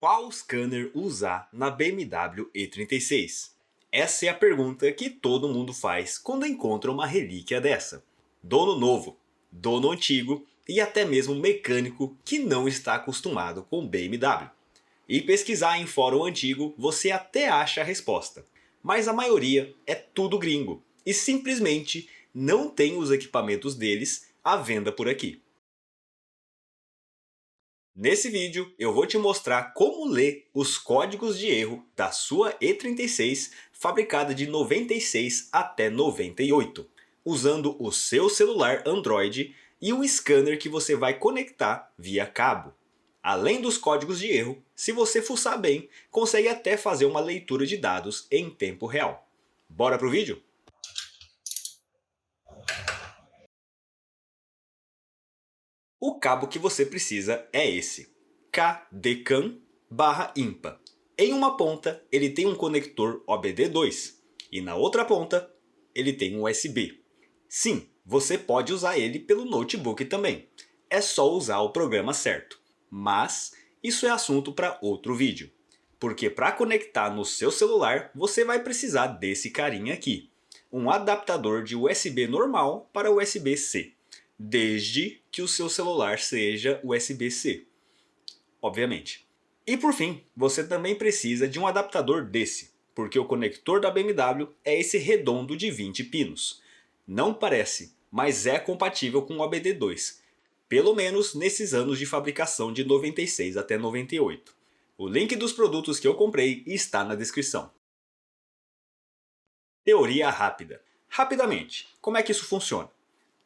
Qual scanner usar na BMW E36? Essa é a pergunta que todo mundo faz quando encontra uma relíquia dessa. Dono novo, dono antigo e até mesmo mecânico que não está acostumado com BMW. E pesquisar em fórum antigo você até acha a resposta, mas a maioria é tudo gringo e simplesmente não tem os equipamentos deles à venda por aqui. Nesse vídeo eu vou te mostrar como ler os códigos de erro da sua E36 fabricada de 96 até 98, usando o seu celular Android e um scanner que você vai conectar via cabo. Além dos códigos de erro, se você fuçar bem, consegue até fazer uma leitura de dados em tempo real. Bora pro vídeo? O cabo que você precisa é esse, KDCAN/IMPA. Em uma ponta ele tem um conector OBD2 e na outra ponta ele tem um USB. Sim, você pode usar ele pelo notebook também, é só usar o programa certo. Mas isso é assunto para outro vídeo, porque para conectar no seu celular você vai precisar desse carinha aqui, um adaptador de USB normal para USB-C. Desde que o seu celular seja USB-C, obviamente. E por fim, você também precisa de um adaptador desse, porque o conector da BMW é esse redondo de 20 pinos. Não parece, mas é compatível com o OBD2, pelo menos nesses anos de fabricação de 96 até 98. O link dos produtos que eu comprei está na descrição. Teoria rápida. Rapidamente, como é que isso funciona?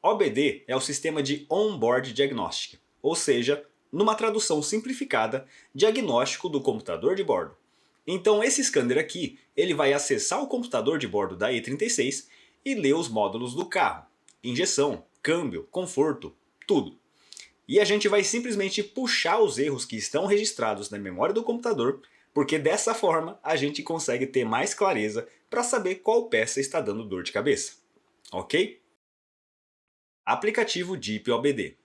OBD é o sistema de On-Board Diagnostic, ou seja, numa tradução simplificada, diagnóstico do computador de bordo. Então esse scanner aqui, ele vai acessar o computador de bordo da E36 e ler os módulos do carro, injeção, câmbio, conforto, tudo. E a gente vai simplesmente puxar os erros que estão registrados na memória do computador, porque dessa forma a gente consegue ter mais clareza para saber qual peça está dando dor de cabeça. Ok? Aplicativo Deep OBD.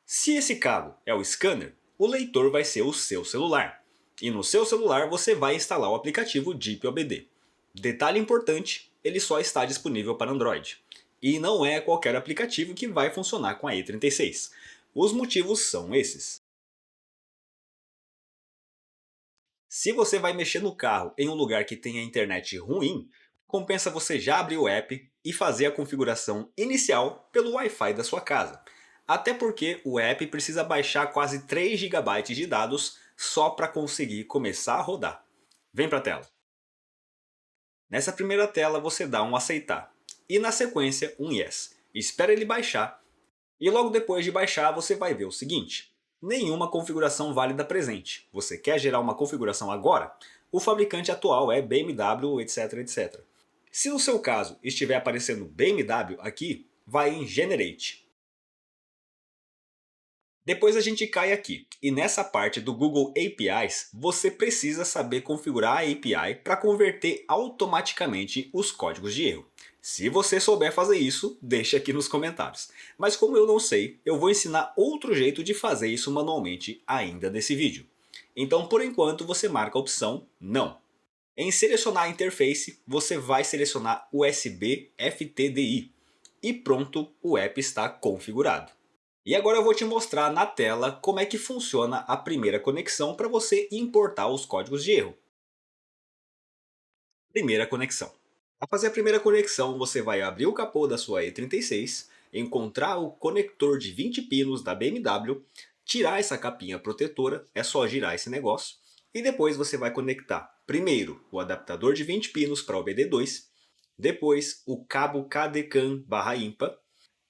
Se esse cabo é o scanner, o leitor vai ser o seu celular. E no seu celular você vai instalar o aplicativo Deep OBD. Detalhe importante, ele só está disponível para Android. E não é qualquer aplicativo que vai funcionar com a E36. Os motivos são esses. Se você vai mexer no carro em um lugar que tenha internet ruim, compensa você já abrir o app e fazer a configuração inicial pelo Wi-Fi da sua casa. Até porque o app precisa baixar quase 3 GB de dados só para conseguir começar a rodar. Vem para a tela. Nessa primeira tela você dá um aceitar e na sequência um yes. Espera ele baixar e logo depois de baixar você vai ver o seguinte. Nenhuma configuração válida presente. Você quer gerar uma configuração agora? O fabricante atual é BMW, etc, etc. Se no seu caso estiver aparecendo BMW aqui, vai em Generate. Depois a gente cai aqui, e nessa parte do Google APIs, você precisa saber configurar a API para converter automaticamente os códigos de erro. Se você souber fazer isso, deixa aqui nos comentários. Mas como eu não sei, eu vou ensinar outro jeito de fazer isso manualmente ainda nesse vídeo. Então por enquanto você marca a opção não. Em selecionar a interface, você vai selecionar USB FTDI. E pronto, o app está configurado. E agora eu vou te mostrar na tela como é que funciona a primeira conexão para você importar os códigos de erro. Primeira conexão. Para fazer a primeira conexão, você vai abrir o capô da sua E36, encontrar o conector de 20 pinos da BMW, tirar essa capinha protetora, é só girar esse negócio, e depois você vai conectar primeiro o adaptador de 20 pinos para o BD2, depois o cabo KDCAN/IMPA,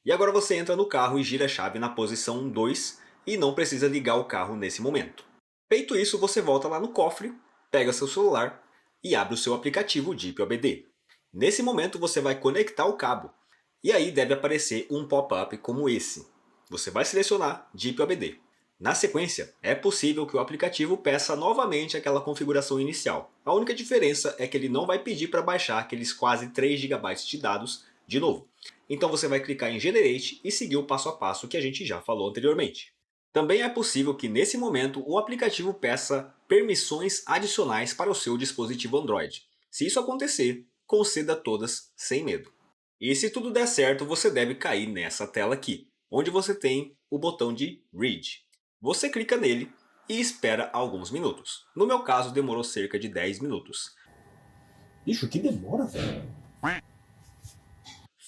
e agora você entra no carro e gira a chave na posição 2 e não precisa ligar o carro nesse momento. Feito isso, você volta lá no cofre, pega seu celular e abre o seu aplicativo Deep OBD. Nesse momento você vai conectar o cabo e aí deve aparecer um pop-up como esse. Você vai selecionar Deep OBD. Na sequência, é possível que o aplicativo peça novamente aquela configuração inicial. A única diferença é que ele não vai pedir para baixar aqueles quase 3 GB de dados de novo. Então você vai clicar em Generate e seguir o passo a passo que a gente já falou anteriormente. Também é possível que nesse momento o aplicativo peça permissões adicionais para o seu dispositivo Android. Se isso acontecer, conceda todas sem medo. E se tudo der certo, você deve cair nessa tela aqui, onde você tem o botão de Read. Você clica nele e espera alguns minutos. No meu caso, demorou cerca de 10 minutos. Bicho, que demora, velho.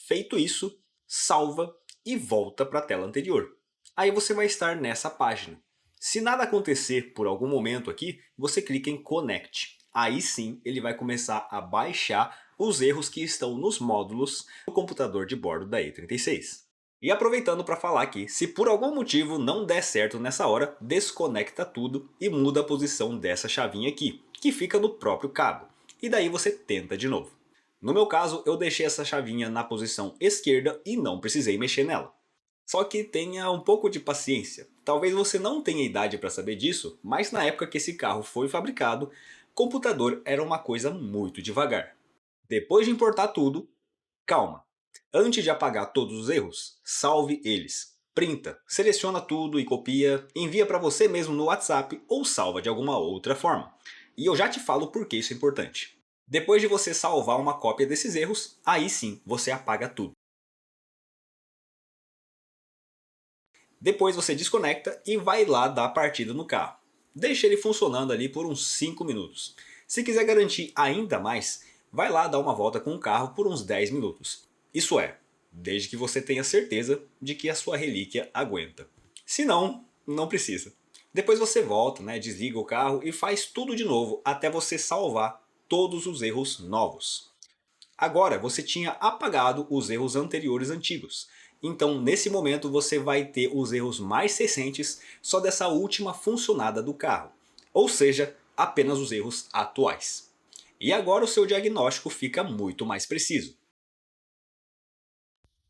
Feito isso, salva e volta para a tela anterior. Aí você vai estar nessa página. Se nada acontecer por algum momento aqui, você clica em Connect. Aí sim ele vai começar a baixar os erros que estão nos módulos do computador de bordo da E36. E aproveitando para falar aqui, se por algum motivo não der certo nessa hora, desconecta tudo e muda a posição dessa chavinha aqui, que fica no próprio cabo. E daí você tenta de novo. No meu caso, eu deixei essa chavinha na posição esquerda e não precisei mexer nela. Só que tenha um pouco de paciência. Talvez você não tenha idade para saber disso, mas na época que esse carro foi fabricado, computador era uma coisa muito devagar. Depois de importar tudo, calma. Antes de apagar todos os erros, salve eles. Printa, seleciona tudo e copia, envia para você mesmo no WhatsApp ou salva de alguma outra forma. E eu já te falo por que isso é importante. Depois de você salvar uma cópia desses erros, aí sim você apaga tudo. Depois você desconecta e vai lá dar partida no carro. Deixa ele funcionando ali por uns 5 minutos. Se quiser garantir ainda mais, vai lá dar uma volta com o carro por uns 10 minutos. Isso é, desde que você tenha certeza de que a sua relíquia aguenta. Se não, não precisa. Depois você volta, desliga o carro e faz tudo de novo até você salvar todos os erros novos. Agora você tinha apagado os erros anteriores antigos. Então nesse momento você vai ter os erros mais recentes só dessa última funcionada do carro. Ou seja, apenas os erros atuais. E agora o seu diagnóstico fica muito mais preciso.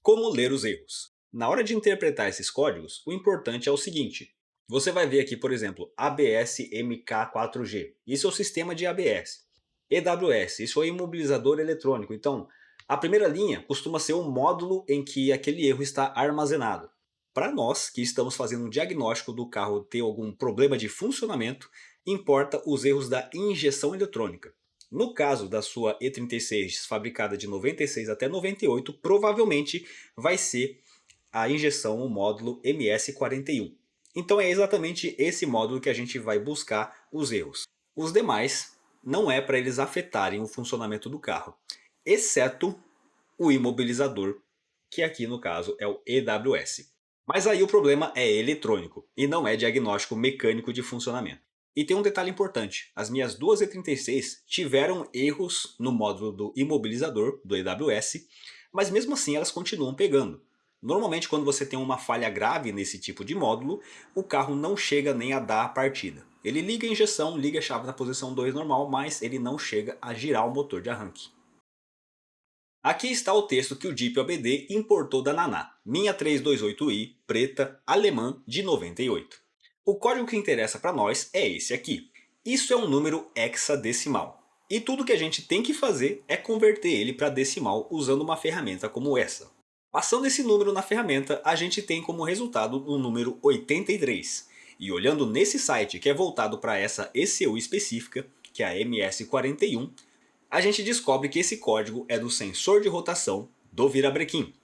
Como ler os erros? Na hora de interpretar esses códigos, o importante é o seguinte. Você vai ver aqui, por exemplo, ABS MK4G. Isso é o sistema de ABS. EWS, isso é o imobilizador eletrônico. Então, a primeira linha costuma ser o módulo em que aquele erro está armazenado. Para nós, que estamos fazendo um diagnóstico do carro ter algum problema de funcionamento, importa os erros da injeção eletrônica. No caso da sua E36 fabricada de 96 até 98, provavelmente vai ser a injeção, o módulo MS41. Então é exatamente esse módulo que a gente vai buscar os erros. Os demais não é para eles afetarem o funcionamento do carro, exceto o imobilizador, que aqui no caso é o EWS. Mas aí o problema é eletrônico e não é diagnóstico mecânico de funcionamento. E tem um detalhe importante, as minhas duas E36 tiveram erros no módulo do imobilizador, do EWS, mas mesmo assim elas continuam pegando. Normalmente quando você tem uma falha grave nesse tipo de módulo, o carro não chega nem a dar a partida. Ele liga a injeção, liga a chave na posição 2 normal, mas ele não chega a girar o motor de arranque. Aqui está o texto que o Jeep OBD importou da Naná, minha 328i, preta, alemã, de 98. O código que interessa para nós é esse aqui. Isso é um número hexadecimal. E tudo que a gente tem que fazer é converter ele para decimal usando uma ferramenta como essa. Passando esse número na ferramenta, a gente tem como resultado o número 83. E olhando nesse site que é voltado para essa ECU específica, que é a MS41, a gente descobre que esse código é do sensor de rotação do virabrequim.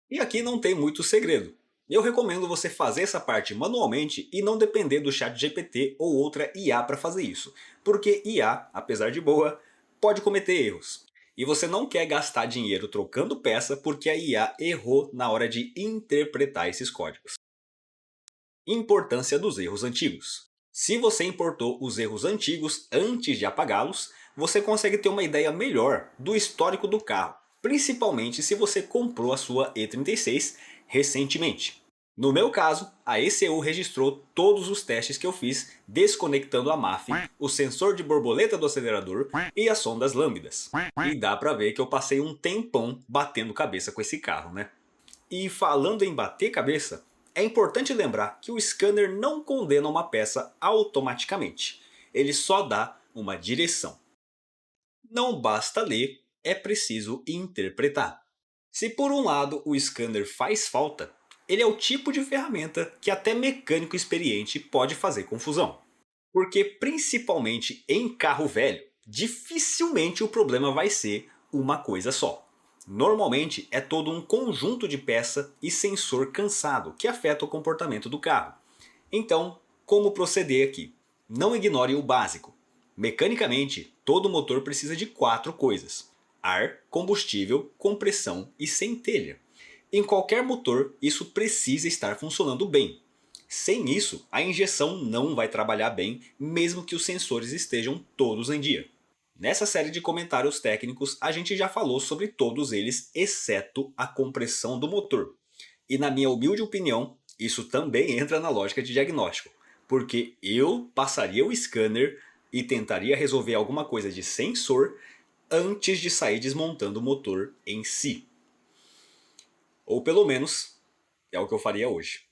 E aqui não tem muito segredo. Eu recomendo você fazer essa parte manualmente e não depender do ChatGPT ou outra IA para fazer isso. Porque IA, apesar de boa, pode cometer erros. E você não quer gastar dinheiro trocando peça porque a IA errou na hora de interpretar esses códigos. Importância dos erros antigos. Se você importou os erros antigos antes de apagá-los, você consegue ter uma ideia melhor do histórico do carro, principalmente se você comprou a sua E36 recentemente. No meu caso, a ECU registrou todos os testes que eu fiz desconectando a MAF, o sensor de borboleta do acelerador e as sondas lambdas. E dá pra ver que eu passei um tempão batendo cabeça com esse carro, né? E falando em bater cabeça, é importante lembrar que o scanner não condena uma peça automaticamente. Ele só dá uma direção. Não basta ler, é preciso interpretar. Se por um lado o scanner faz falta, ele é o tipo de ferramenta que até mecânico experiente pode fazer confusão. Porque principalmente em carro velho, dificilmente o problema vai ser uma coisa só. Normalmente é todo um conjunto de peça e sensor cansado que afeta o comportamento do carro. Então, como proceder aqui? Não ignore o básico. Mecanicamente, todo motor precisa de 4 coisas: ar, combustível, compressão e centelha. Em qualquer motor, isso precisa estar funcionando bem. Sem isso, a injeção não vai trabalhar bem, mesmo que os sensores estejam todos em dia. Nessa série de comentários técnicos, a gente já falou sobre todos eles, exceto a compressão do motor. E na minha humilde opinião, isso também entra na lógica de diagnóstico, porque eu passaria o scanner e tentaria resolver alguma coisa de sensor antes de sair desmontando o motor em si. Ou pelo menos, é o que eu faria hoje.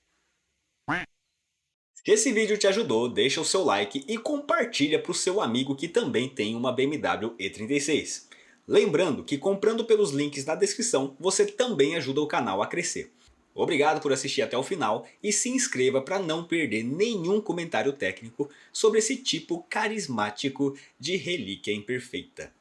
Se esse vídeo te ajudou, deixa o seu like e compartilha para o seu amigo que também tem uma BMW E36. Lembrando que comprando pelos links na descrição, você também ajuda o canal a crescer. Obrigado por assistir até o final e se inscreva para não perder nenhum comentário técnico sobre esse tipo carismático de relíquia imperfeita.